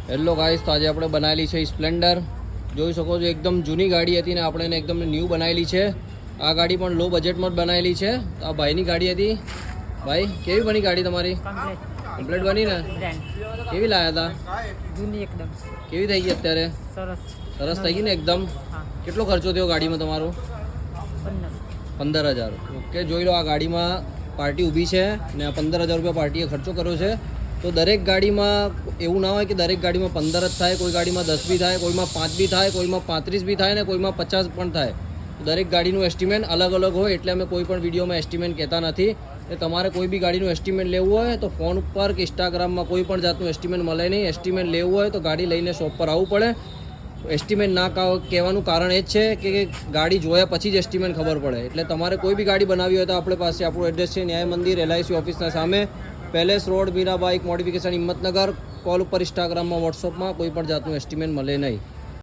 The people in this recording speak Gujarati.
હેલો ગાઈસ, તો આજે આપણે બનાવેલી છે સ્પ્લેન્ડર. જોઈ શકો છો એકદમ જૂની ગાડી હતી ને આપણે એને એકદમ ન્યૂ બનાવેલી છે. આ ગાડી પણ લો બજેટમાં જ બનાવેલી છે. તો આ ભાઈની ગાડી હતી. ભાઈ, કેવી બની ગાડી તમારી? કમ્પ્લીટ બની ને? કેવી લાયા હતા? જૂની એકદમ. કેવી થઈ ગઈ અત્યારે? સરસ થઈ ગઈ ને એકદમ. કેટલો ખર્ચો થયો ગાડીમાં તમારો? 15,000. ઓકે, જોઈ લો આ ગાડીમાં પાર્ટી ઊભી છે ને 15,000 રૂપિયા પાર્ટીએ ખર્ચો કર્યો છે. તો દરેક ગાડીમાં એવું ના હોય કે દરેક ગાડીમાં 15 જ થાય. કોઈ ગાડીમાં 10 બી થાય, કોઈમાં 5 બી થાય, કોઈમાં 35 બી થાય ને કોઈમાં 50 પણ થાય. દરેક ગાડીનું એસ્ટિમેટ અલગ અલગ હોય એટલે અમે કોઈ પણ વિડીયોમાં એસ્ટિમેટ કહેતા નથી. એ તમારે કોઈ બી ગાડીનું એસ્ટિમેટ લેવું હોય તો ફોન ઉપર કે ઇન્સ્ટાગ્રામમાં કોઈ પણ જાતનું એસ્ટિમેટ મળે નહીં. એસ્ટિમેટ લેવું હોય તો ગાડી લઈને શોપ પર આવવું પડે. એસ્ટિમેટ ના કહેવાનું કારણ એ જ છે કે ગાડી જોયા પછી જ એસ્ટિમેટ ખબર પડે. એટલે તમારે કોઈ બી ગાડી બનાવી હોય તો આપણે પાસે આપણું એડ્રેસ છે ન્યાય મંદિર LIC ઓફિસના સામે, palace road, Meera bike modification, Himmatnagar. Call ઉપર, ઇન્સ્ટાગ્રામમાં, વોટ્સઅપમાં કોઈ પણ જાતનું એસ્ટિમેટ મળે નહીં.